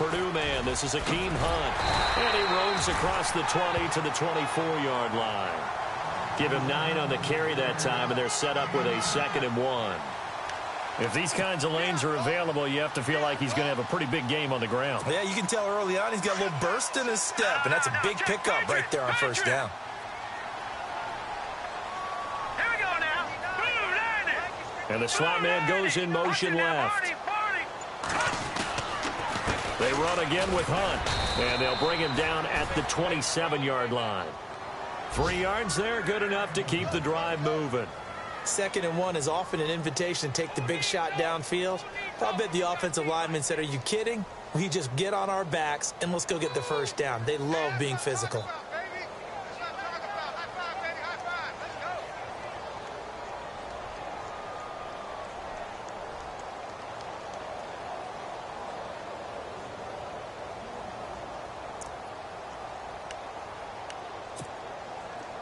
Purdue man. This is Akeem Hunt. And he roams across the 20 to the 24-yard line. Give him 9 on the carry that time, and they're set up with a 2nd and 1. If these kinds of lanes are available, you have to feel like he's going to have a pretty big game on the ground. Yeah, you can tell early on he's got a little burst in his step, and that's a big pickup right there on first down. Here we go now. And the slot man goes in motion left. They run again with Hunt, and they'll bring him down at the 27-yard line. 3 yards there, good enough to keep the drive moving. 2nd and 1 is often an invitation to take the big shot downfield. I bet the offensive lineman said, are you kidding? We just get on our backs and let's go get the first down. They love being physical.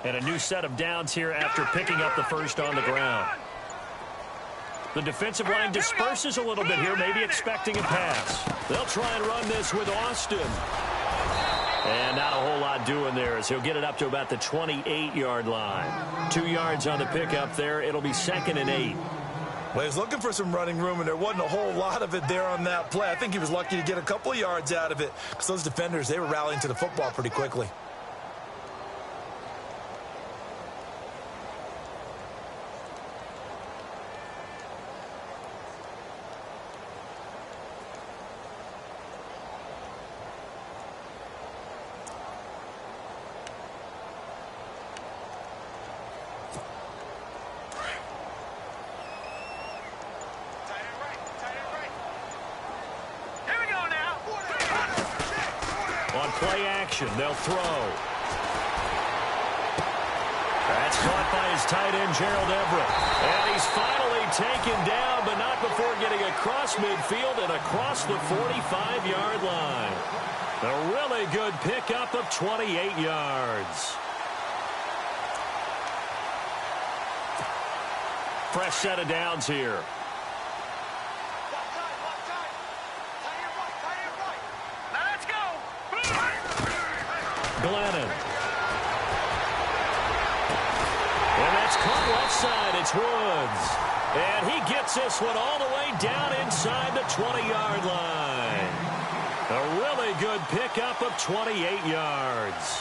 And a new set of downs here after picking up the first on the ground. The defensive line disperses a little bit here, maybe expecting a pass. They'll try and run this with Austin. And not a whole lot doing there as he'll get it up to about the 28-yard line. 2 yards on the pickup there. It'll be 2nd and 8. Well, he was looking for some running room, and there wasn't a whole lot of it there on that play. I think he was lucky to get a couple of yards out of it because those defenders, they were rallying to the football pretty quickly. Play action. They'll throw. That's caught by his tight end, Gerald Everett. And he's finally taken down, but not before getting across midfield and across the 45-yard line. A really good pickup of 28 yards. Fresh set of downs here. Glennon. And that's caught left side. It's Woods. And he gets this one all the way down inside the 20-yard line. A really good pickup of 28 yards.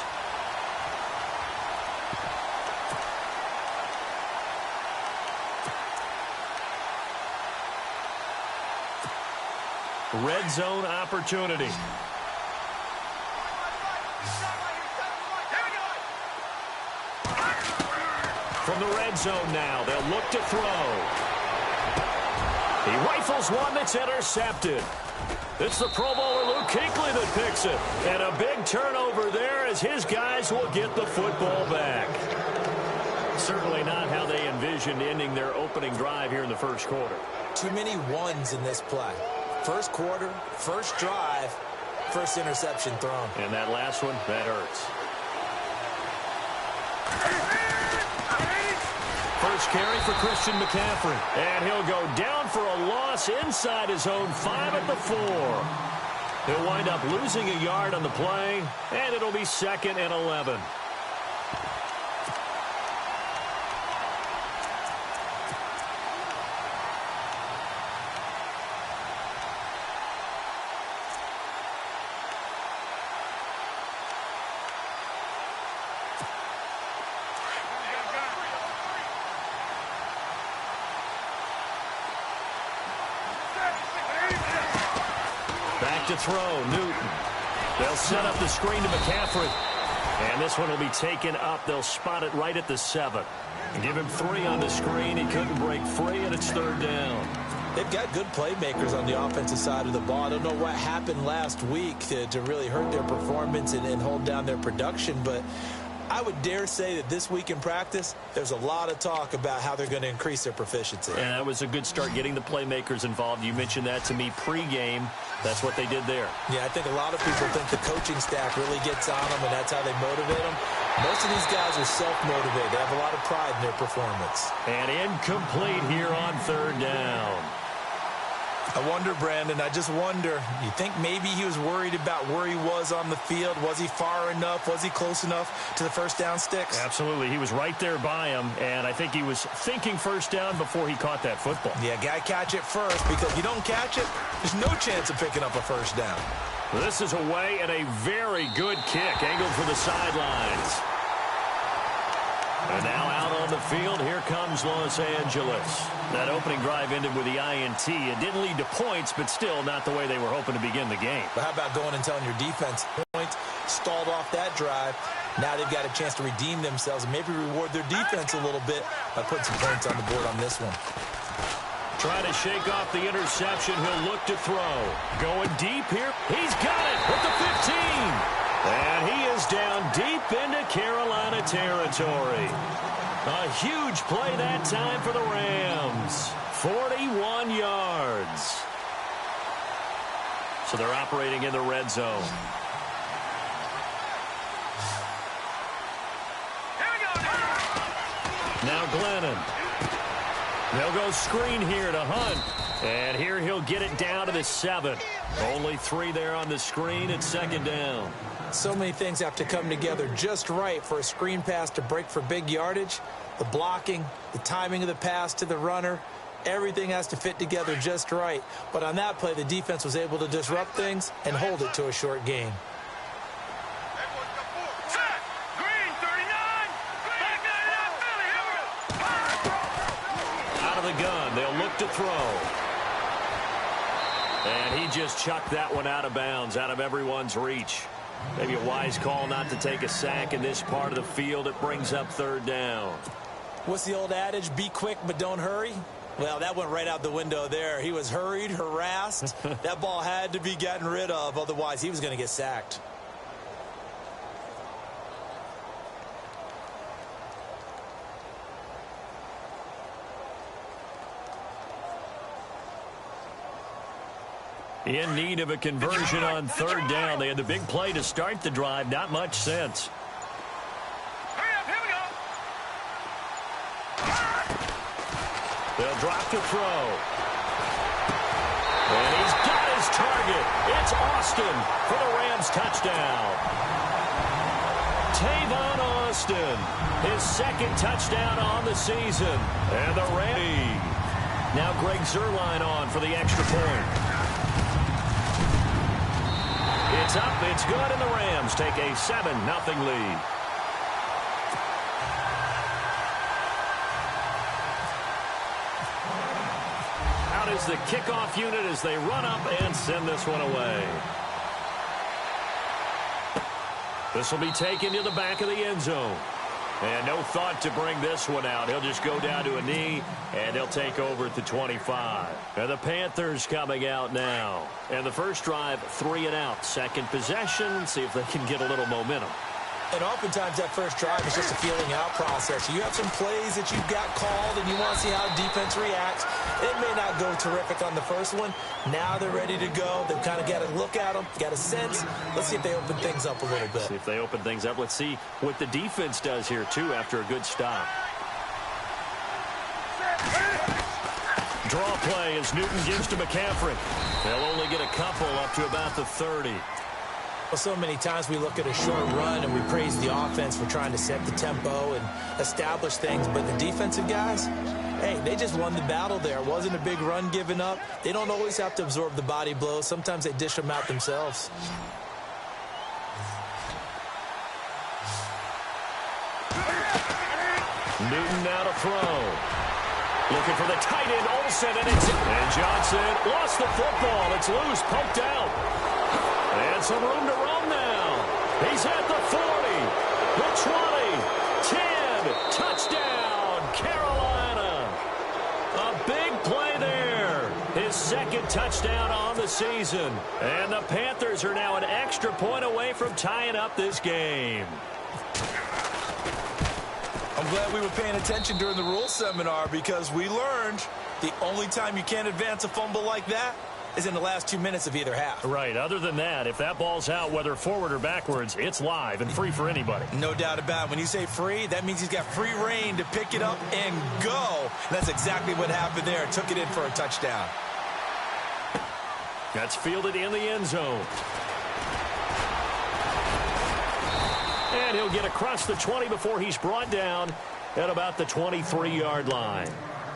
Red zone opportunity. From the red zone now, they'll look to throw. He rifles one that's intercepted. It's the Pro Bowler Luke Kuechly that picks it. And a big turnover there as his guys will get the football back. Certainly not how they envisioned ending their opening drive here in the first quarter. Too many ones in this play. First quarter, first drive, first interception thrown. And that last one, that hurts. First carry for Christian McCaffrey. And he'll go down for a loss inside his own 5 at the 4. He'll wind up losing a yard on the play, and it'll be 2nd and 11. To throw, Newton. They'll set up the screen to McCaffrey. And this one will be taken up. They'll spot it right at the 7. Give him 3 on the screen. He couldn't break free, and it's 3rd down. They've got good playmakers on the offensive side of the ball. I don't know what happened last week to really hurt their performance and hold down their production, but I would dare say that this week in practice, there's a lot of talk about how they're going to increase their proficiency. And that was a good start getting the playmakers involved. You mentioned that to me pregame. That's what they did there. Yeah, I think a lot of people think the coaching staff really gets on them, and that's how they motivate them. Most of these guys are self-motivated. They have a lot of pride in their performance. And incomplete here on 3rd down. I wonder, Brandon, I just wonder, you think maybe he was worried about where he was on the field? Was he far enough? Was he close enough to the first down sticks? Absolutely. He was right there by him, and I think he was thinking first down before he caught that football. Yeah, got to catch it first, because if you don't catch it, there's no chance of picking up a first down. This is away and a very good kick, angled for the sidelines. And now out on the field, here comes Los Angeles. That opening drive ended with the INT. It didn't lead to points, but still not the way they were hoping to begin the game. But how about going and telling your defense points, stalled off that drive. Now they've got a chance to redeem themselves and maybe reward their defense a little bit by putting some points on the board on this one. Trying to shake off the interception. He'll look to throw. Going deep here. He's got it at the 15. And he is down deep into Carolina territory. A huge play that time for the Rams. 41 yards. So they're operating in the red zone. Now Glennon. They'll go screen here to Hunt. And here he'll get it down to the 7. Only 3 there on the screen at second down. So many things have to come together just right for a screen pass to break for big yardage. The blocking, the timing of the pass to the runner, everything has to fit together just right. But on that play, the defense was able to disrupt things and hold it to a short gain. Out of the gun, they'll look to throw. And he just chucked that one out of bounds, out of everyone's reach. Maybe a wise call not to take a sack in this part of the field. It brings up third down. What's the old adage? Be quick, but don't hurry. Well, that went right out the window there. He was hurried, harassed. That ball had to be gotten rid of. Otherwise, he was going to get sacked. In need of a conversion on third down. They had the big play to start the drive. Not much sense. Hurry up, here we go. They'll drop to throw. And he's got his target. It's Austin for the Rams touchdown. Tavon Austin, his second touchdown on the season. And the Rams. Now Greg Zuerlein on for the extra point. It's up, it's good, and the Rams take a 7-0 lead. Out is the kickoff unit as they run up and send this one away. This will be taken to the back of the end zone. And no thought to bring this one out. He'll just go down to a knee, and he'll take over at the 25. And the Panthers coming out now. And the first drive, 3 and out. Second possession, see if they can get a little momentum. And oftentimes that first drive is just a feeling out process. You have some plays that you've got called and you want to see how the defense reacts. It may not go terrific on the first one. Now they're ready to go. They've kind of got to look at them, got a sense. Let's see if they open things up a little bit. See if they open things up. Let's see what the defense does here, too, after a good stop. Draw play as Newton gives to McCaffrey. They'll only get a couple up to about the 30. Well, so many times we look at a short run and we praise the offense for trying to set the tempo and establish things. But the defensive guys, hey, they just won the battle there. It wasn't a big run given up. They don't always have to absorb the body blows. Sometimes they dish them out themselves. Newton now to throw. Looking for the tight end, Olsen, and it's in. And Johnson lost the football. It's loose, poked out. And some room to roam now. He's at the 40, the 20, 10, touchdown, Carolina. A big play there. His second touchdown on the season. And the Panthers are now an extra point away from tying up this game. I'm glad we were paying attention during the rules seminar because we learned the only time you can't advance a fumble like that is in the last 2 minutes of either half. Right. Other than that, if that ball's out, whether forward or backwards, it's live and free for anybody. No doubt about it. When you say free, that means he's got free reign to pick it up and go. And that's exactly what happened there. Took it in for a touchdown. That's fielded in the end zone. And he'll get across the 20 before he's brought down at about the 23-yard line.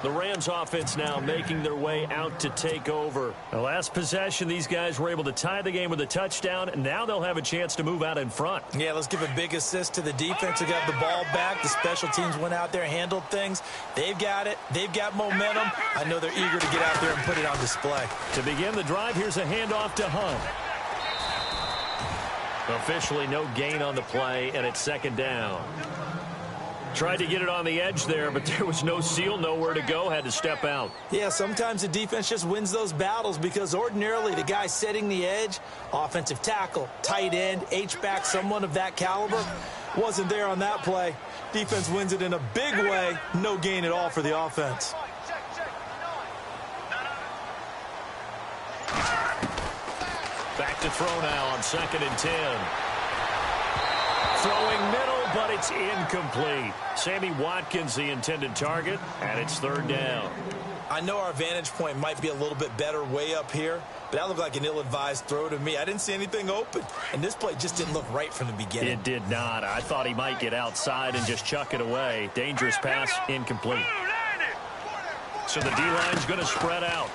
The Rams offense now making their way out to take over. The last possession, these guys were able to tie the game with a touchdown, and now they'll have a chance to move out in front. Yeah, let's give a big assist to the defense who got the ball back. The special teams went out there, handled things. They've got it. They've got momentum. I know they're eager to get out there and put it on display. To begin the drive, here's a handoff to Hunt. Officially no gain on the play, and it's second down. Tried to get it on the edge there, but there was no seal, nowhere to go, had to step out. Yeah, sometimes the defense just wins those battles because ordinarily the guy setting the edge, offensive tackle, tight end, H-back, someone of that caliber, wasn't there on that play. Defense wins it in a big way. No gain at all for the offense. Back to throw now on 2nd and 10. Throwing middle, but it's incomplete. Sammy Watkins, the intended target, and it's 3rd down. I know our vantage point might be a little bit better way up here, but that looked like an ill-advised throw to me. I didn't see anything open, and this play just didn't look right from the beginning. It did not. I thought he might get outside and just chuck it away. Dangerous pass, incomplete. So the D-line's going to spread out.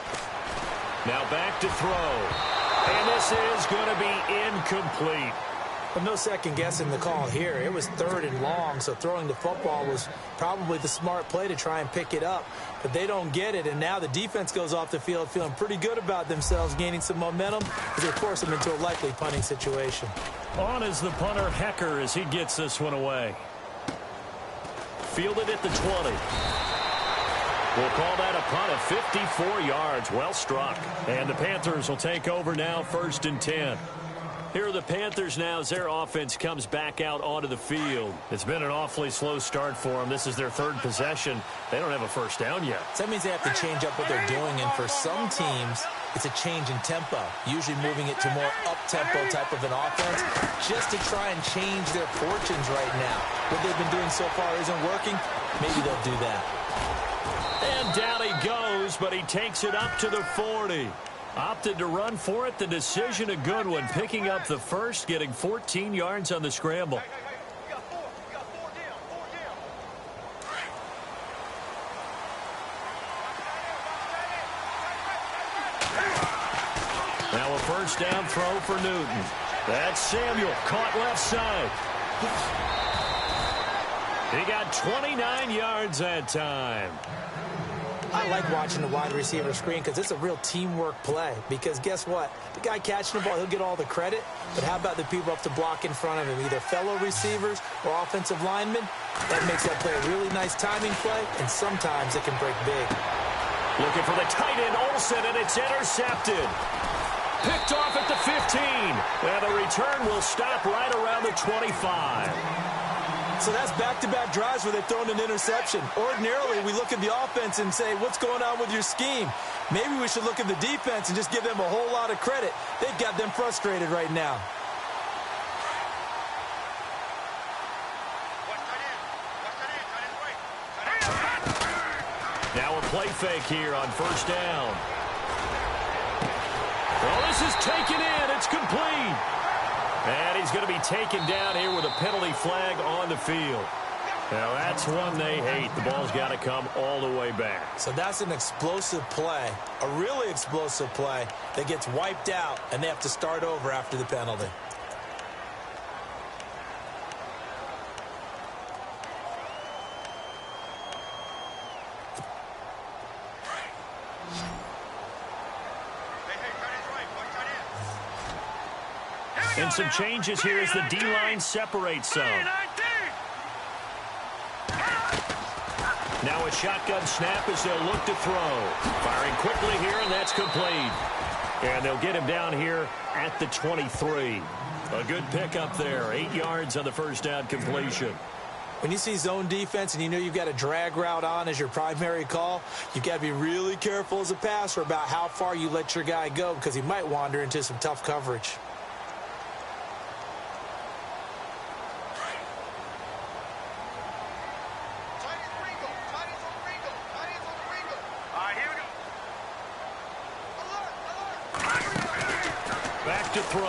Now back to throw. And this is going to be incomplete. But no second guessing the call here. It was 3rd and long, so throwing the football was probably the smart play to try and pick it up. But they don't get it, and now the defense goes off the field feeling pretty good about themselves, gaining some momentum as they force them into a likely punting situation. On is the punter, Hecker, as he gets this one away. Fielded at the 20. We'll call that a punt of 54 yards. Well struck. And the Panthers will take over now, 1st and 10. Here are the Panthers now as their offense comes back out onto the field. It's been an awfully slow start for them. This is their 3rd possession. They don't have a first down yet. So that means they have to change up what they're doing, and for some teams, it's a change in tempo, usually moving it to more up-tempo type of an offense just to try and change their fortunes right now. What they've been doing so far isn't working. Maybe they'll do that. And down he goes, but he takes it up to the 40. Opted to run for it. The decision a good one. Picking up the first, getting 14 yards on the scramble. Now a first down throw for Newton. That's Samuel, caught left side. He got 29 yards that time. I like watching the wide receiver screen because it's a real teamwork play. Because guess what? The guy catching the ball, he'll get all the credit. But how about the people up to block in front of him, either fellow receivers or offensive linemen? That makes that play a really nice timing play, and sometimes it can break big. Looking for the tight end, Olsen, and it's intercepted. Picked off at the 15. And the return will stop right around the 25. So that's back-to-back drives where they've thrown an interception. Ordinarily, we look at the offense and say, what's going on with your scheme? Maybe we should look at the defense and just give them a whole lot of credit. They've got them frustrated right now. Now a play fake here on 1st down. Well, this is taken in. It's complete. And he's going to be taken down here with a penalty flag on the field. Now, that's one they hate. The ball's got to come all the way back. So that's an explosive play, a really explosive play that gets wiped out, and they have to start over after the penalty. And some changes here as the D-line separates some. Now a shotgun snap as they'll look to throw. Firing quickly here, and that's complete. And they'll get him down here at the 23. A good pickup there. 8 yards on the first down completion. When you see zone defense and you know you've got a drag route on as your primary call, you've got to be really careful as a passer about how far you let your guy go because he might wander into some tough coverage. Back to throw.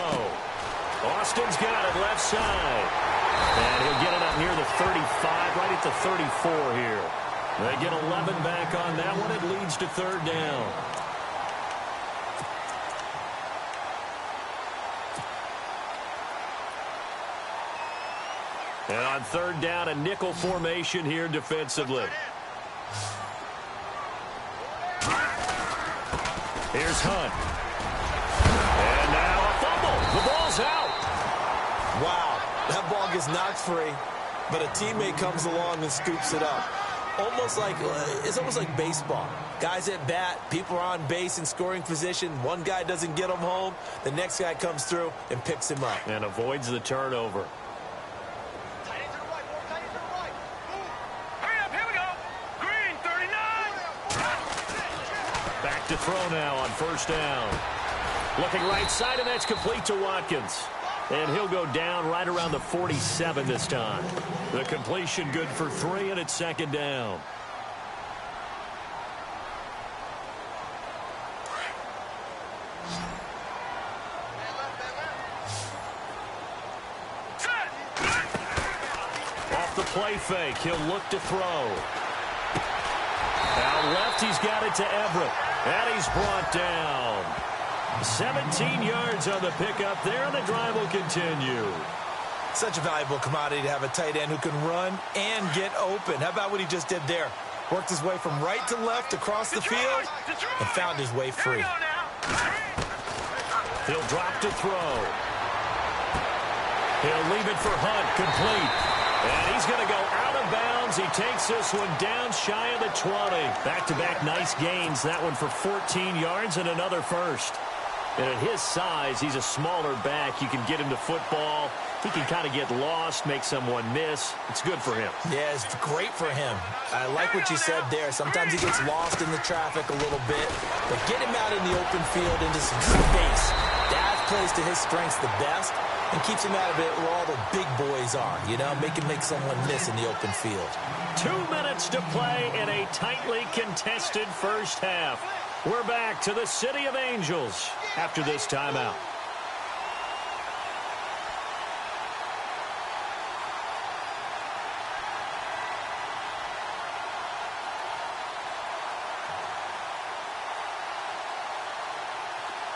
Austin's got it left side. And he'll get it up near the 35, right at the 34 here. They get 11 back on that one. It leads to third down. And on third down, a nickel formation here defensively. Here's Hunt. And now a fumble. The ball's out. Wow, that ball gets knocked free, but a teammate comes along and scoops it up. It's almost like baseball. Guys at bat, people are on base in scoring position. One guy doesn't get him home. The next guy comes through and picks him up. And avoids the turnover. To throw now on first down. Looking right side, and that's complete to Watkins. And he'll go down right around the 47 this time. The completion good for 3, and it's second down. Off the play fake, he'll look to throw. Out left, he's got it to Everett. And he's brought down. 17 yards on the pickup there, and the drive will continue. Such a valuable commodity to have a tight end who can run and get open. How about what he just did there? Worked his way from right to left across the field and found his way free. He'll drop to throw. He'll leave it for Hunt, complete. And he's going to go out of bounds. He takes this one down shy of the 20. Back-to-back nice gains. That one for 14 yards and another first. And at his size, he's a smaller back. You can get him to football. He can kind of get lost, make someone miss. It's good for him. Yeah, it's great for him. I like what you said there. Sometimes he gets lost in the traffic a little bit. But get him out in the open field into some space. That plays to his strengths the best. And keeps him out of it where all the big boys are, you know, make someone miss in the open field. 2 minutes to play in a tightly contested first half. We're back to the City of Angels after this timeout.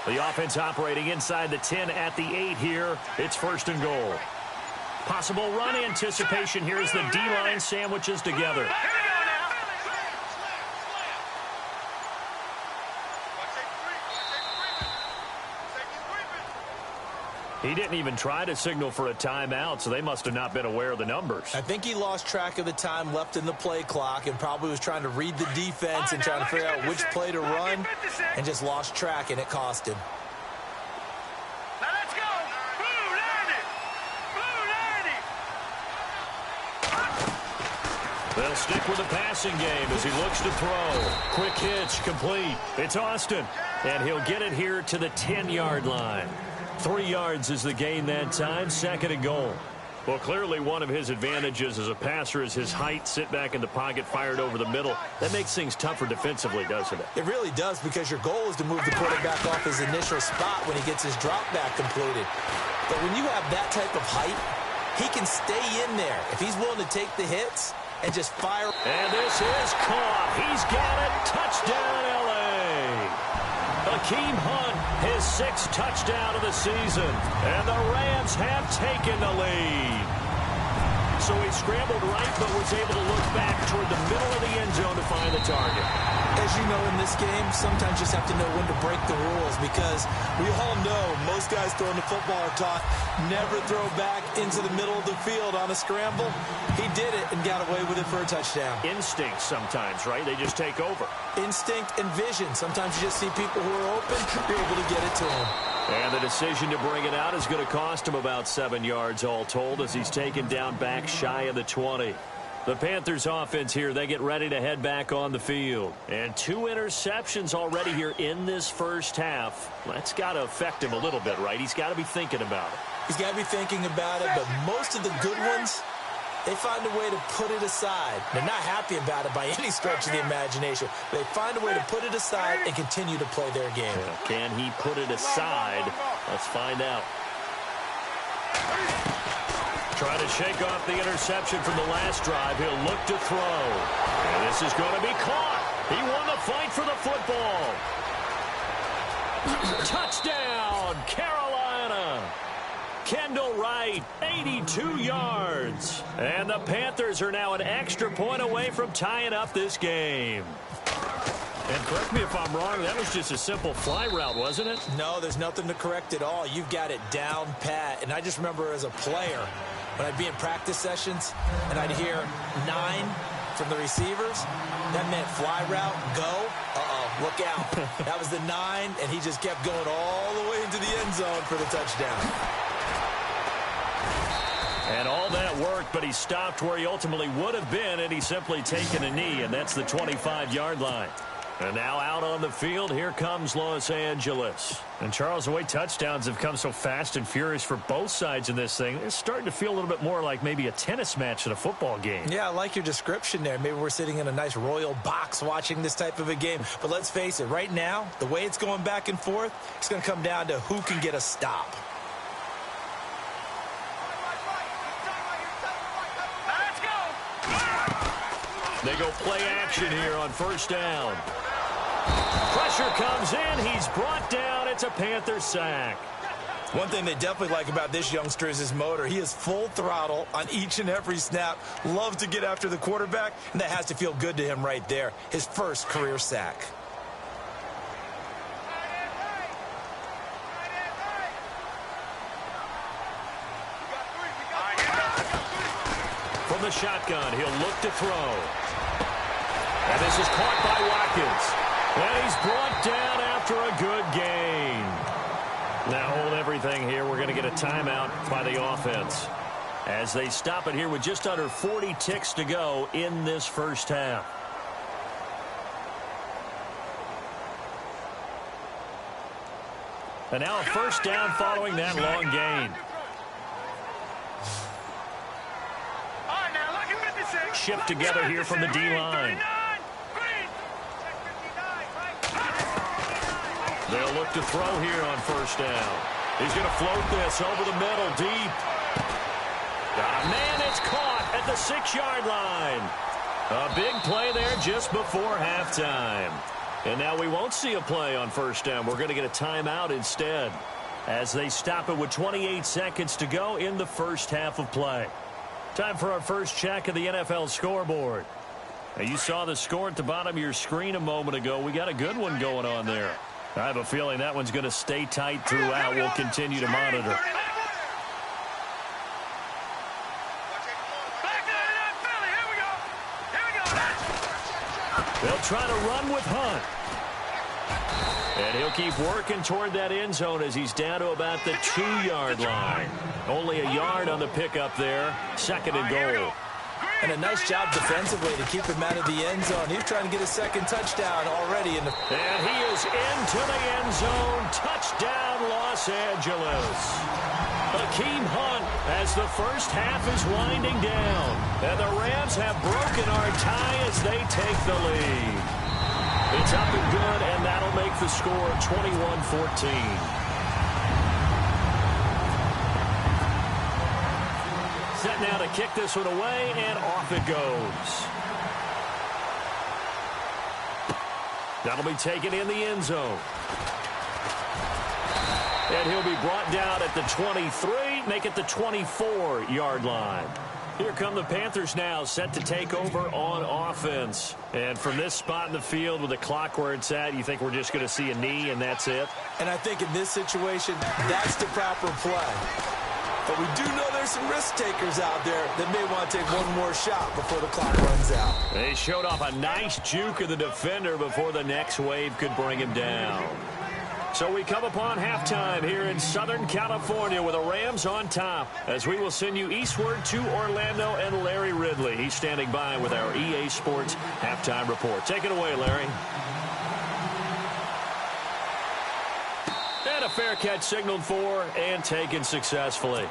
The offense operating inside the 10 at the 8 here. It's first and goal. Possible run anticipation here as the D-line sandwiches together. He didn't even try to signal for a timeout, so they must have not been aware of the numbers. I think he lost track of the time left in the play clock and probably was trying to read the defense and trying to figure out which play to run and just lost track, and it cost him. Now let's go. Blue 90. They'll stick with the passing game as he looks to throw. Quick hitch, complete. It's Austin, and he'll get it here to the 10-yard line. 3 yards is the gain that time, second and goal. Well, clearly one of his advantages as a passer is his height, sit back in the pocket, fired over the middle. That makes things tougher defensively, doesn't it? It really does, because your goal is to move the quarterback off his initial spot when he gets his drop back completed. But when you have that type of height, he can stay in there if he's willing to take the hits and just fire. And this is caught. He's got it. Touchdown, L.A. Akeem Hunt, his 6th touchdown of the season. And the Rams have taken the lead. So he scrambled right, but was able to look back toward the middle of the end zone to find the target. As you know, in this game, sometimes you just have to know when to break the rules, because we all know most guys throwing the football are taught never throw back into the middle of the field on a scramble. He did it and got away with it for a touchdown. Instinct sometimes, right? They just take over. Instinct and vision. Sometimes you just see people who are open, you're able to get it to them. And the decision to bring it out is going to cost him about 7 yards all told as he's taken down back shy of the 20. The Panthers offense here, they get ready to head back on the field. And 2 interceptions already here in this first half. That's got to affect him a little bit, right? He's got to be thinking about it. He's got to be thinking about it, but most of the good ones, they find a way to put it aside. They're not happy about it by any stretch of the imagination. They find a way to put it aside and continue to play their game. Can he put it aside Let's find out. Trying to shake off the interception from the last drive. He'll look to throw. And this is going to be caught. He won the fight for the football. Touchdown, Carolina. Kendall Wright, 82 yards. And the Panthers are now an extra point away from tying up this game. And correct me if I'm wrong, that was just a simple fly route, wasn't it? No, there's nothing to correct at all. You've got it down pat. And I just remember as a player, when I'd be in practice sessions and I'd hear 9 from the receivers, that meant fly route, go. Look out. That was the 9, and he just kept going all the way into the end zone for the touchdown. And all that worked, but he stopped where he ultimately would have been, and he's simply taken a knee, and that's the 25-yard line. And now out on the field, here comes Los Angeles. And, Charles, the way touchdowns have come so fast and furious for both sides in this thing, it's starting to feel a little bit more like maybe a tennis match than a football game. Yeah, I like your description there. Maybe we're sitting in a nice royal box watching this type of a game. But let's face it, right now, the way it's going back and forth, it's going to come down to who can get a stop. Let's go. They go play action here on first down. Pressure comes in. He's brought down. It's a Panther sack. One thing they definitely like about this youngster is his motor. He is full throttle on each and every snap. Loves to get after the quarterback, and that has to feel good to him right there. His first career sack. From the shotgun, he'll look to throw. And this is caught by Watkins. And he's brought down after a good gain. Now hold everything here. We're going to get a timeout by the offense as they stop it here with just under 40 ticks to go in this first half. And now a first down following that long gain. All right, now look at 56. Shipped together here from the D-line. They'll look to throw here on first down. He's going to float this over the middle deep. Man, it's caught at the 6-yard line. A big play there just before halftime. And now we won't see a play on first down. We're going to get a timeout instead as they stop it with 28 seconds to go in the first half of play. Time for our first check of the NFL scoreboard. Now, you saw the score at the bottom of your screen a moment ago. We got a good one going on there. I have a feeling that one's going to stay tight throughout. We'll continue to monitor. They'll try to run with Hunt. And he'll keep working toward that end zone as he's down to about the 2-yard line. Only a yard on the pickup there. Second and goal. And a nice job defensively to keep him out of the end zone. He's trying to get a second touchdown already. And he is into the end zone. Touchdown, Los Angeles. Hakeem Hunt as the first half is winding down. And the Rams have broken our tie as they take the lead. It's up and good, and that'll make the score 21-14. Set now to kick this one away, and off it goes. That'll be taken in the end zone. And he'll be brought down at the 23, make it the 24-yard line. Here come the Panthers now, set to take over on offense. And from this spot in the field with the clock where it's at, you think we're just going to see a knee and that's it? And I think in this situation, that's the proper play. But we do know there's some risk takers out there that may want to take one more shot before the clock runs out. They showed off a nice juke of the defender before the next wave could bring him down. So we come upon halftime here in Southern California with the Rams on top as we will send you eastward to Orlando and Larry Ridley. He's standing by with our EA Sports halftime report. Take it away, Larry. And a fair catch signaled for and taken successfully.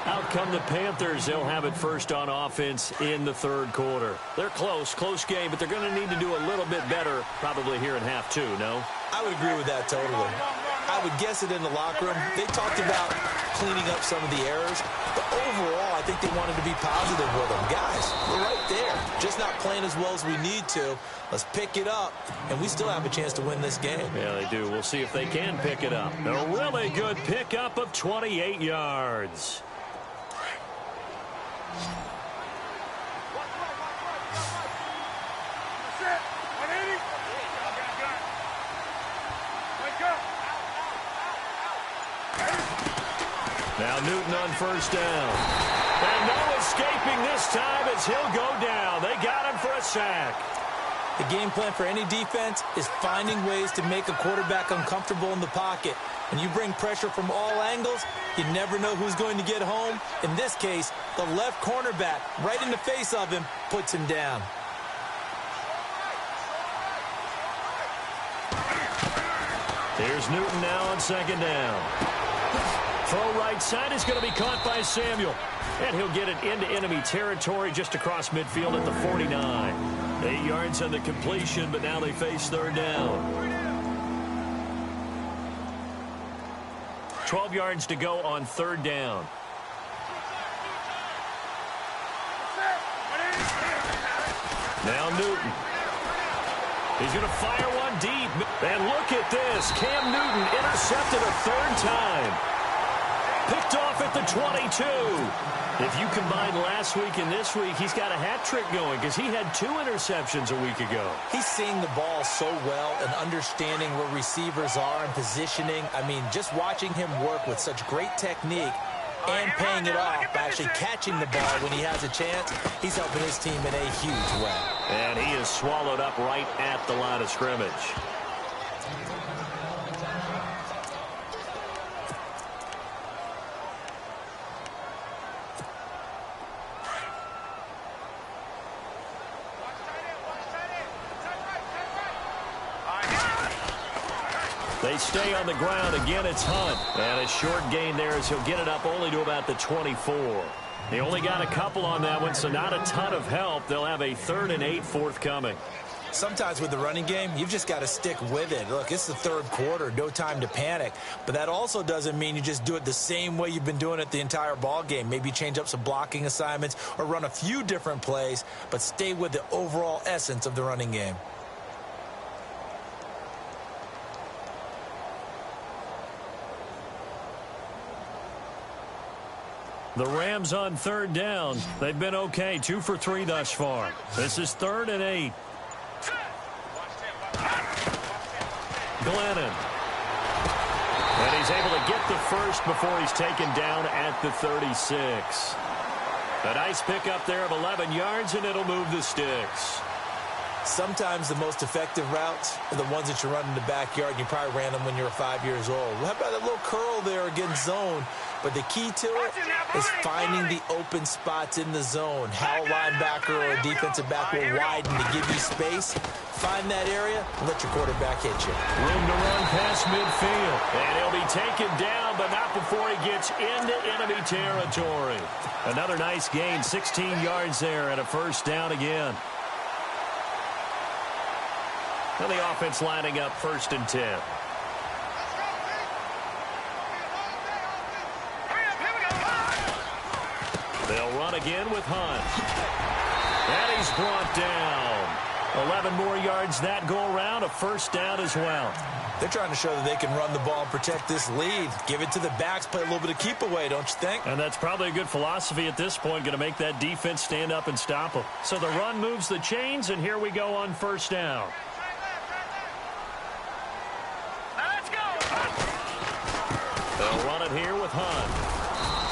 Out come the Panthers. They'll have it first on offense in the third quarter. They're close game, but they're going to need to do a little bit better probably here in half two, no? I would agree with that totally. I would guess it in the locker room. They talked about cleaning up some of the errors, but overall, I think they wanted to be positive with them. Guys, we're right there. Just not playing as well as we need to. Let's pick it up, and we still have a chance to win this game. Yeah, they do. We'll see if they can pick it up. A really good pickup of 28 yards. Now Newton on first down. And no escaping this time as he'll go down. They got him for a sack. The game plan for any defense is finding ways to make a quarterback uncomfortable in the pocket. When you bring pressure from all angles, you never know who's going to get home. In this case, the left cornerback, right in the face of him, puts him down. Here's Newton now on second down. Throw right side is going to be caught by Samuel. And he'll get it into enemy territory just across midfield at the 49. 8 yards on the completion, but now they face third down. 12 yards to go on third down. Now Newton. He's going to fire one deep. And look at this. Cam Newton intercepted a third time. Picked off at the 22. If you combine last week and this week, he's got a hat trick going because he had 2 interceptions a week ago. He's seeing the ball so well and understanding where receivers are and positioning. I mean, just watching him work with such great technique and paying it off by actually catching the ball when he has a chance, he's helping his team in a huge way. And he is swallowed up right at the line of scrimmage. They stay on the ground. Again, it's Hunt. And a short gain there as he'll get it up only to about the 24. They only got a couple on that one, so not a ton of help. They'll have a 3rd and 8 forthcoming. Sometimes with the running game, you've just got to stick with it. Look, it's the third quarter, no time to panic. But that also doesn't mean you just do it the same way you've been doing it the entire ball game. Maybe change up some blocking assignments or run a few different plays, but stay with the overall essence of the running game. The Rams on third down. They've been okay, 2 for 3 thus far. This is 3rd and 8. Glennon. And he's able to get the first before he's taken down at the 36. A nice pickup there of 11 yards, and it'll move the sticks. Sometimes the most effective routes are the ones that you run in the backyard, and you probably ran them when you were 5 years old. How about that little curl there against zone? But the key to it is finding the open spots in the zone. How a linebacker or a defensive back will widen to give you space. Find that area and let your quarterback hit you. Room to run past midfield. And he'll be taken down, but not before he gets into enemy territory. Another nice gain, 16 yards there and a first down again. And the offense lining up 1st and 10. They'll run again with Hunt. And he's brought down. 11 more yards that go around, a first down as well. They're trying to show that they can run the ball and protect this lead. Give it to the backs, play a little bit of keep away, don't you think? And that's probably a good philosophy at this point, going to make that defense stand up and stop them. So the run moves the chains, and here we go on first down. Let's go. They'll run it here with Hunt.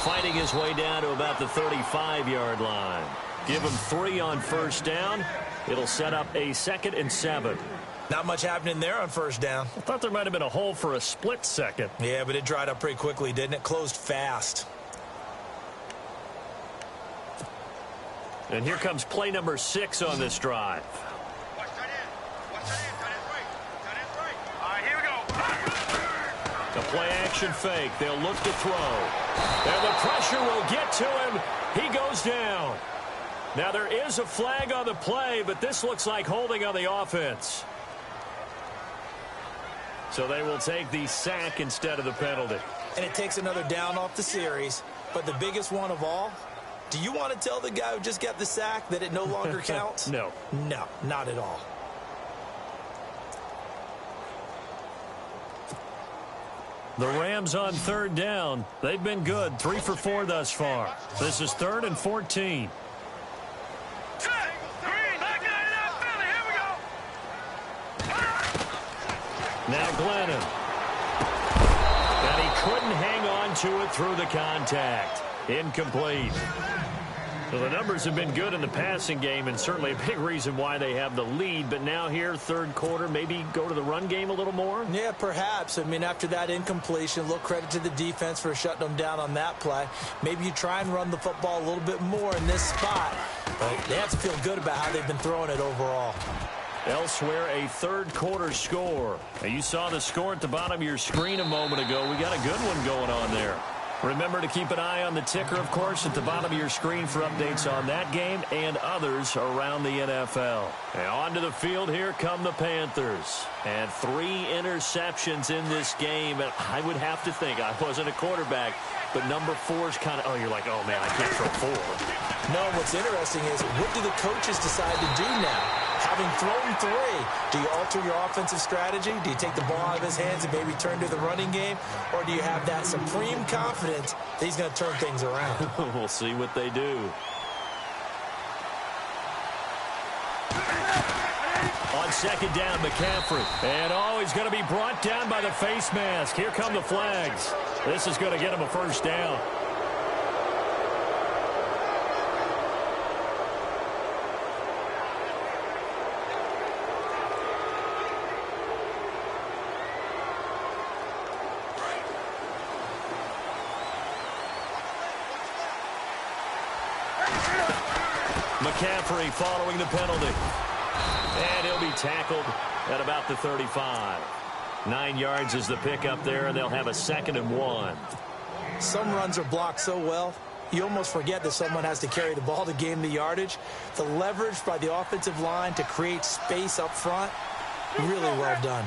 Fighting his way down to about the 35-yard line. Give him 3 on first down. It'll set up a 2nd and 7. Not much happening there on first down. I thought there might have been a hole for a split second. Yeah, but it dried up pretty quickly, didn't it? Closed fast. And here comes play number 6 on this drive. Watch that in. Watch that in. Tight end right. Tight end right. All right, here we go. A play-action fake. They'll look to throw. And the pressure will get to him. He goes down. Now, there is a flag on the play, but this looks like holding on the offense. So they will take the sack instead of the penalty. And it takes another down off the series. But the biggest one of all, do you want to tell the guy who just got the sack that it no longer counts? No. No, not at all. The Rams on third down. They've been good. 3 for 4 thus far. This is 3rd and 14. Now Glennon. And he couldn't hang on to it through the contact. Incomplete. Well, the numbers have been good in the passing game, and certainly a big reason why they have the lead. But now here, third quarter, maybe go to the run game a little more? Yeah, perhaps. I mean, after that incompletion, a little credit to the defense for shutting them down on that play. Maybe you try and run the football a little bit more in this spot. But they have to feel good about how they've been throwing it overall. Elsewhere, a third quarter score. Now, you saw the score at the bottom of your screen a moment ago. We got a good one going on there. Remember to keep an eye on the ticker, of course, at the bottom of your screen for updates on that game and others around the NFL. And onto the field, here come the Panthers. And 3 interceptions in this game. And I would have to think, I wasn't a quarterback, but number 4 is kind of, oh, you're like, oh, man, I can't throw 4. No, what's interesting is, what do the coaches decide to do now? Having thrown 3, do you alter your offensive strategy? Do you take the ball out of his hands and maybe turn to the running game? Or do you have that supreme confidence that he's going to turn things around? We'll see what they do. On second down, McCaffrey. And, oh, he's going to be brought down by the face mask. Here come the flags. This is going to get him a first down. McCaffrey following the penalty. And he'll be tackled at about the 35. 9 yards is the pickup there, and they'll have a 2nd and 1. Some runs are blocked so well, you almost forget that someone has to carry the ball to gain the yardage. The leverage by the offensive line to create space up front, really well done.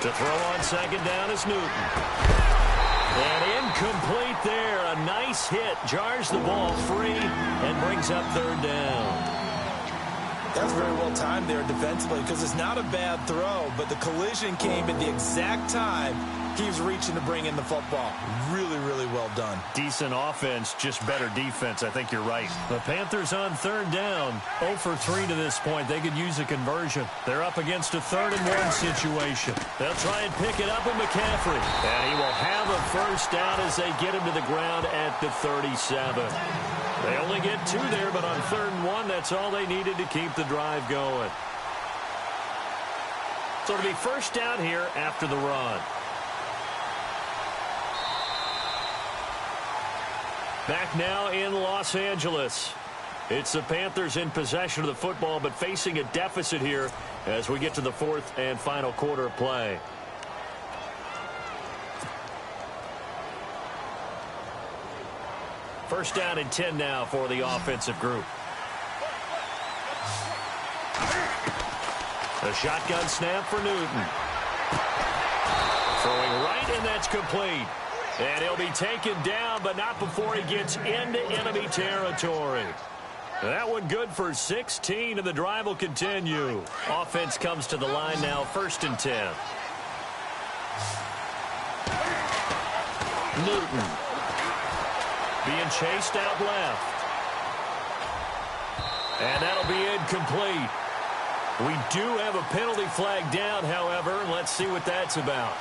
To throw on second down is Newton. And incomplete there. A nice hit. Jars the ball free and brings up third down. That's very well timed there defensively, because it's not a bad throw, but the collision came at the exact time he was reaching to bring in the football. Really, really well done. Decent offense, just better defense. I think you're right. The Panthers on third down. 0 for 3 to this point. They could use a conversion. They're up against a 3rd and 1 situation. They'll try and pick it up with McCaffrey. And he will have a first down as they get him to the ground at the 37. They only get 2 there, but on 3rd and 1, that's all they needed to keep the drive going. So it'll be first down here after the run. Back now in Los Angeles. It's the Panthers in possession of the football, but facing a deficit here as we get to the 4th and final quarter of play. First down and 10 now for the offensive group. A shotgun snap for Newton. Throwing right, and that's complete. And he'll be taken down, but not before he gets into enemy territory. That one good for 16, and the drive will continue. Offense comes to the line now, 1st and 10. Newton being chased out left. And that'll be incomplete. We do have a penalty flag down, however, and let's see what that's about.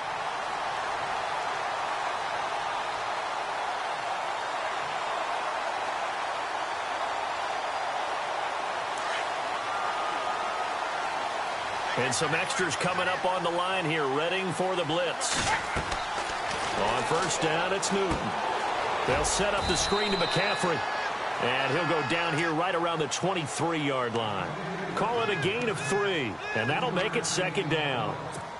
And some extras coming up on the line here, readying for the blitz. On first down, it's Newton. They'll set up the screen to McCaffrey. And he'll go down here right around the 23-yard line. Call it a gain of 3, and that'll make it 2nd down.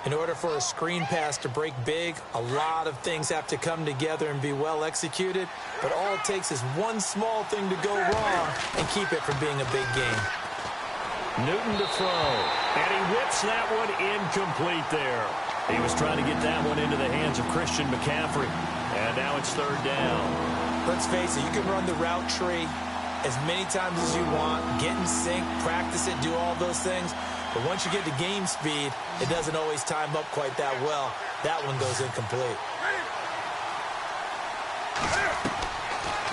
In order for a screen pass to break big, a lot of things have to come together and be well executed, but all it takes is one small thing to go wrong and keep it from being a big game. Newton to throw, and he whips that one incomplete there. He was trying to get that one into the hands of Christian McCaffrey, and now it's third down. Let's face it, you can run the route tree as many times as you want, get in sync, practice it, do all those things. But once you get to game speed, it doesn't always time up quite that well. That one goes incomplete.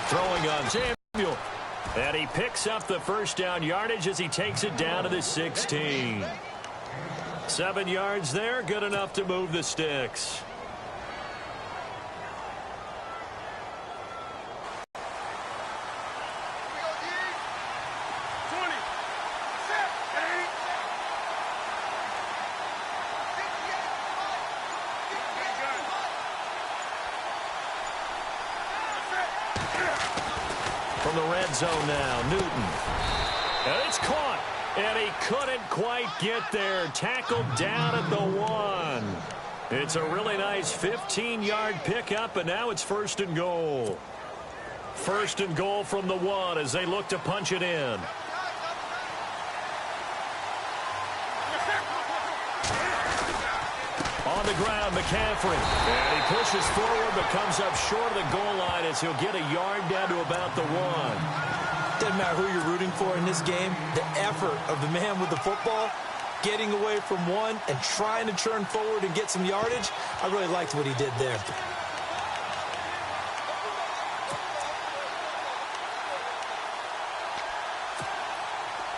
Throwing on Samuel. And he picks up the first down yardage as he takes it down to the 16. 7 yards there, good enough to move the sticks. From the red zone now, Newton. And it's caught. And he couldn't quite get there. Tackled down at the 1. It's a really nice 15-yard pickup, and now it's first and goal. First and goal from the 1 as they look to punch it in. On the ground, McCaffrey. And he pushes forward but comes up short of the goal line as he'll get a yard down to about the 1. Doesn't matter who you're rooting for in this game, the effort of the man with the football, getting away from one and trying to turn forward and get some yardage, I really liked what he did there.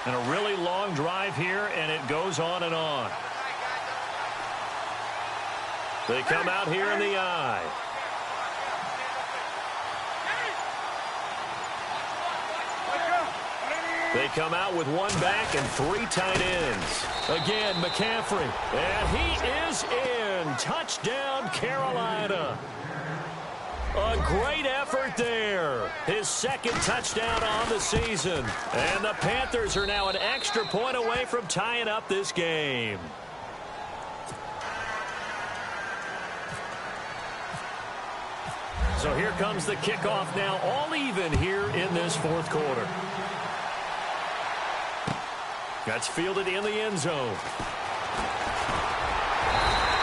And a really long drive here, and it goes on and on. They come out here in the I. They come out with one back and 3 tight ends. Again, McCaffrey. And he is in. Touchdown, Carolina. A great effort there. His second touchdown on the season. And the Panthers are now an extra point away from tying up this game. So here comes the kickoff now, all even here in this fourth quarter. That's fielded in the end zone.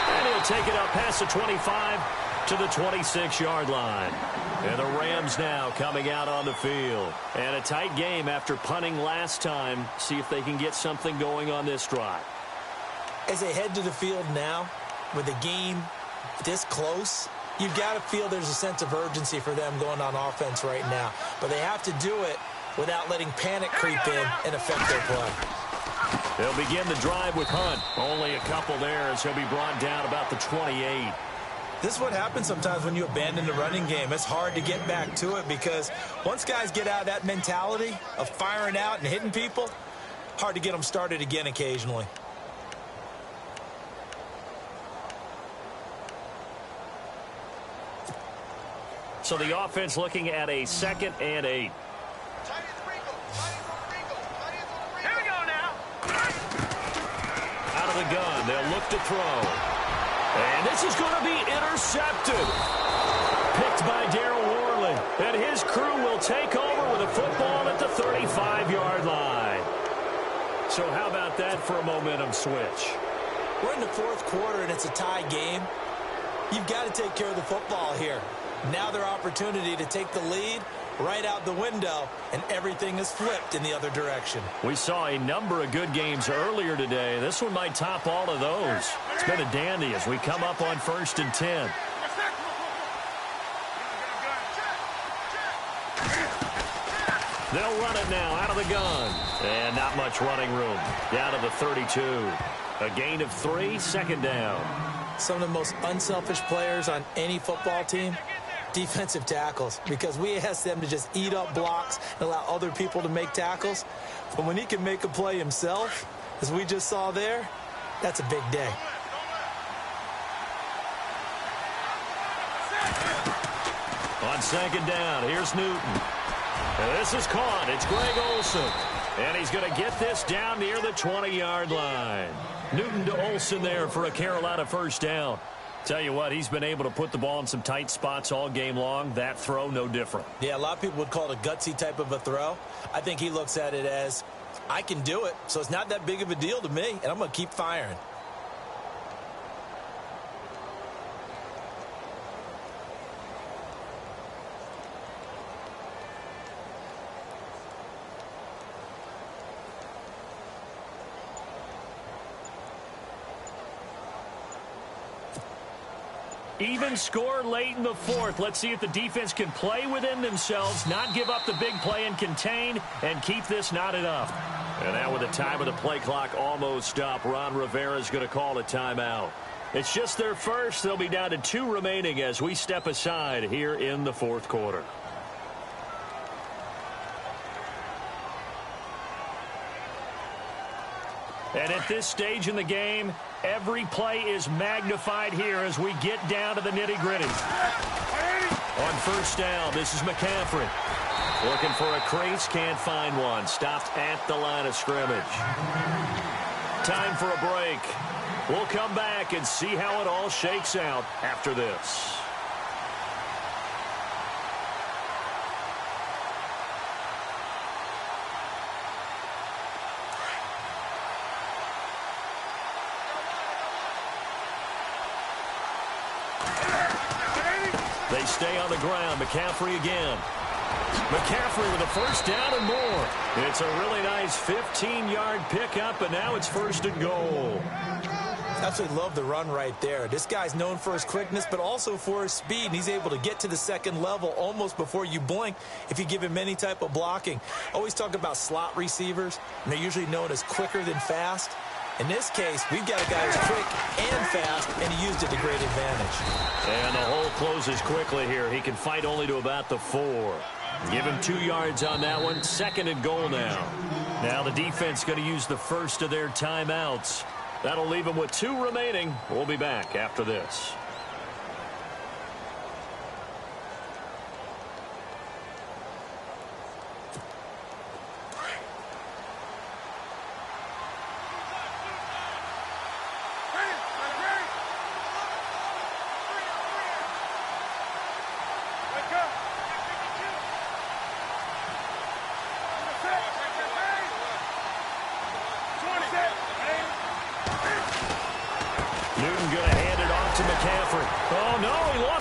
And he'll take it up past the 25 to the 26-yard line. And the Rams now coming out on the field. And a tight game after punting last time. See if they can get something going on this drive. As they head to the field now, with the game this close, you've got to feel there's a sense of urgency for them going on offense right now. But they have to do it without letting panic creep in and affect their play. They'll begin the drive with Hunt. Only a couple there as he'll be brought down about the 28. This is what happens sometimes when you abandon the running game. It's hard to get back to it because once guys get out of that mentality of firing out and hitting people, hard to get them started again occasionally. So the offense looking at a 2nd and 8. Here we go now. Out of the gun, they'll look to throw. And this is going to be intercepted. Picked by Darryl Worley. And his crew will take over with a football at the 35-yard line. So how about that for a momentum switch? We're in the fourth quarter and it's a tie game. You've got to take care of the football here. Now their opportunity to take the lead right out the window, and everything is flipped in the other direction. We saw a number of good games earlier today. This one might top all of those. It's been a dandy as we come up on 1st and 10. They'll run it now out of the gun. And not much running room. Down to the 32. A gain of 3, 2nd down. Some of the most unselfish players on any football team, defensive tackles, because we ask them to just eat up blocks and allow other people to make tackles. But when he can make a play himself, as we just saw there, that's a big day. On 2nd down, here's Newton. And this is caught. It's Greg Olsen. And he's going to get this down near the 20-yard line. Newton to Olsen there for a Carolina first down. Tell you what, he's been able to put the ball in some tight spots all game long. That throw, no different. Yeah, a lot of people would call it a gutsy type of a throw. I think he looks at it as, I can do it, so it's not that big of a deal to me, and I'm going to keep firing. Even score late in the fourth. Let's see if the defense can play within themselves, not give up the big play and contain, and keep this knotted up. And now with the time of the play clock almost up, Ron Rivera's going to call a timeout. It's just their first. They'll be down to 2 remaining as we step aside here in the fourth quarter. And at this stage in the game, every play is magnified here as we get down to the nitty-gritty. On first down, this is McCaffrey. Looking for a crease, can't find one. Stopped at the line of scrimmage. Time for a break. We'll come back and see how it all shakes out after this. They stay on the ground. McCaffrey again. McCaffrey with a first down and more. It's a really nice 15-yard pickup, and now it's first and goal. Absolutely love the run right there. This guy's known for his quickness, but also for his speed. And he's able to get to the second level almost before you blink if you give him any type of blocking. Always talk about slot receivers, and they're usually known as quicker than fast. In this case, we've got a guy who's quick and fast, and he used it to great advantage. And the hole closes quickly here. He can fight only to about the 4. Give him 2 yards on that one. Second and goal now. Now the defense going to use the first of their timeouts. That'll leave them with 2 remaining. We'll be back after this.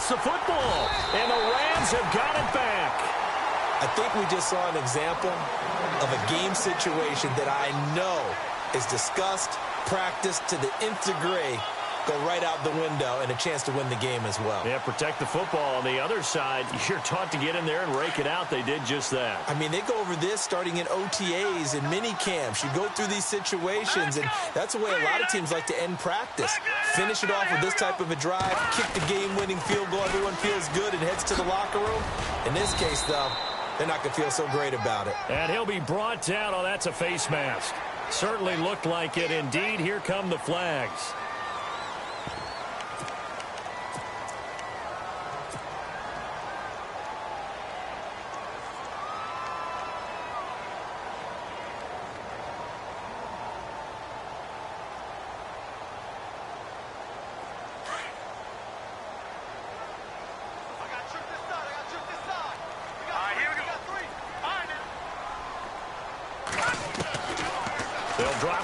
The football, and the Rams have got it back. I think we just saw an example of a game situation that I know is discussed, practiced to the nth degree, go right out the window, and a chance to win the game as well. Yeah, protect the football. On the other side, you're taught to get in there and rake it out. They did just that. I mean, they go over this starting in OTAs and mini camps. You go through these situations, and that's the way a lot of teams like to end practice. Finish it off with this type of a drive, kick the game-winning field goal. Everyone feels good and heads to the locker room. In this case, though, they're not going to feel so great about it. And he'll be brought down. Oh, that's a face mask. Certainly looked like it. Indeed, here come the flags.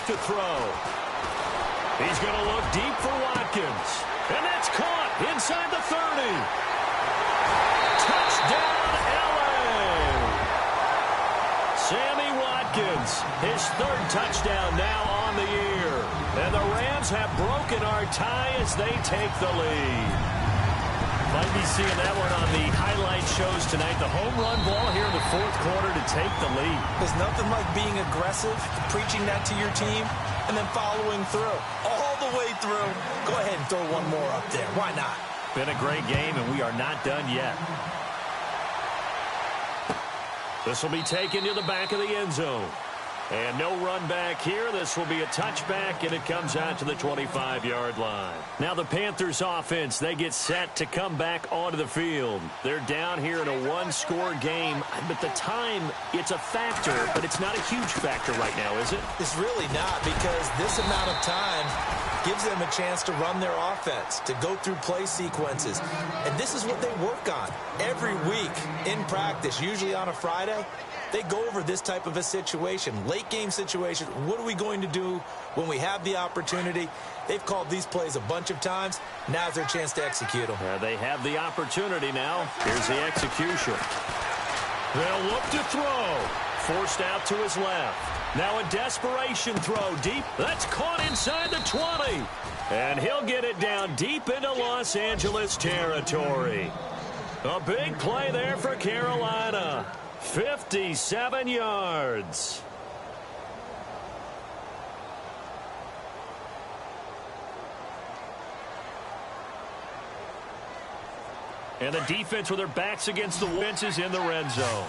To throw. He's going to look deep for Watkins. And that's caught inside the 30. Touchdown, L.A. Sammy Watkins, his 3rd touchdown now on the year. And the Rams have broken our tie as they take the lead. Might be seeing that one on the highlight shows tonight. The home run ball here in the 4th quarter to take the lead. There's nothing like being aggressive, preaching that to your team, and then following through. All the way through. Go ahead and throw one more up there. Why not? Been a great game, and we are not done yet. This will be taken to the back of the end zone. And no run back here. This will be a touchback, and it comes out to the 25-yard line. Now the Panthers offense, they get set to come back onto the field. They're down here in a one-score game, but the time, it's a factor, but it's not a huge factor right now, is it? It's really not, because this amount of time gives them a chance to run their offense, to go through play sequences. And this is what they work on every week in practice, usually on a Friday. They go over this type of a situation, late game situation. What are we going to do when we have the opportunity? They've called these plays a bunch of times. Now's their chance to execute them. They have the opportunity now. Here's the execution. They'll look to throw. Forced out to his left. Now a desperation throw deep. That's caught inside the 20. And he'll get it down deep into Los Angeles territory. A big play there for Carolina. 57 yards. And the defense with their backs against the fences in the red zone.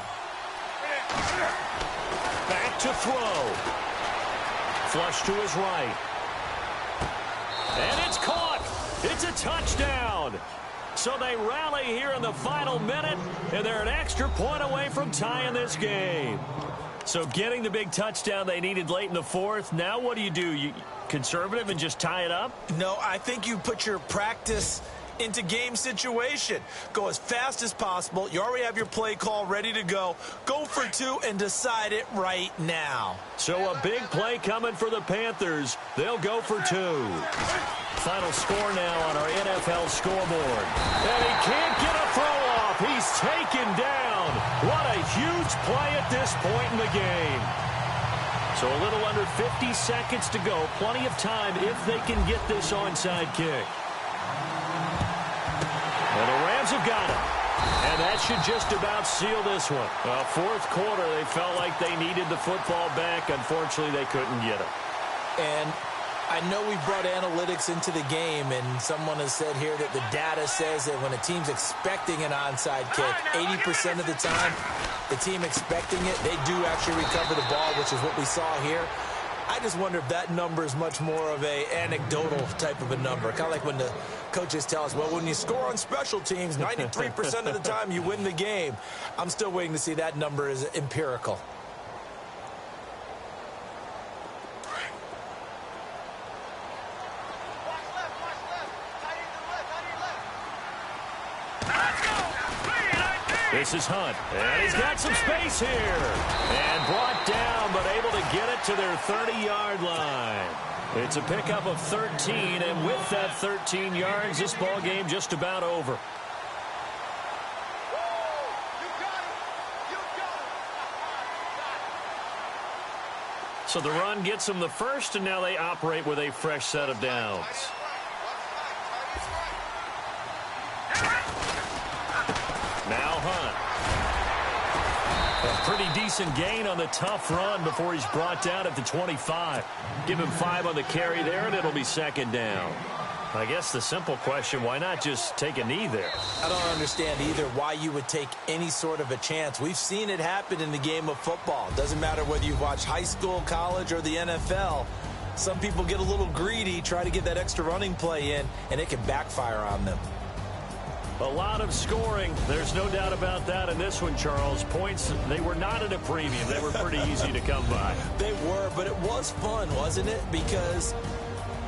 Back to throw. Flush to his right. And it's caught. It's a touchdown. So they rally here in the final minute, and they're an extra point away from tying this game. So getting the big touchdown they needed late in the fourth. Now what do? You conservative and just tie it up? No, I think you put your practice into game situation. Go as fast as possible. You already have your play call ready to go. Go for two and decide it right now. So a big play coming for the Panthers. They'll go for two. Final score now on our NFL scoreboard. And he can't get a throw off. He's taken down. What a huge play at this point in the game. So a little under 50 seconds to go. Plenty of time if they can get this onside kick. And the Rams have got it. And that should just about seal this one. Fourth quarter, they felt like they needed the football back. Unfortunately, they couldn't get it. And I know we brought analytics into the game, and someone has said here that the data says that when a team's expecting an onside kick, 80% of the time, the team expecting it, they do actually recover the ball, which is what we saw here. I just wonder if that number is much more of a anecdotal type of a number. Kind of like when the coaches tell us, well, when you score on special teams, 93% of the time you win the game. I'm still waiting to see that number is empirical. This is Hunt, and he's got some space here. And brought down, but able to get it to their 30-yard line. It's a pickup of 13, and with that 13 yards, this ball game just about over. So the run gets them the first, and now they operate with a fresh set of downs. Now Hunt. A pretty decent gain on the tough run before he's brought down at the 25. Give him 5 on the carry there, and it'll be second down. I guess the simple question, why not just take a knee there? I don't understand either why you would take any sort of a chance. We've seen it happen in the game of football. It doesn't matter whether you watch high school, college, or the NFL. Some people get a little greedy, try to get that extra running play in, and it can backfire on them. A lot of scoring. There's no doubt about that in this one, Charles. Points, they were not at a premium. They were pretty easy to come by. They were, but it was fun, wasn't it? Because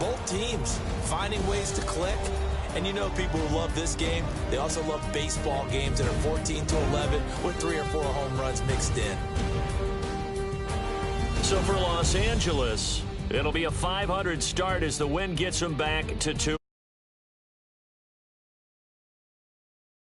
both teams finding ways to click. And you know people who love this game, they also love baseball games that are 14-11 with 3 or 4 home runs mixed in. So for Los Angeles, it'll be a 500 start as the win gets them back to 2.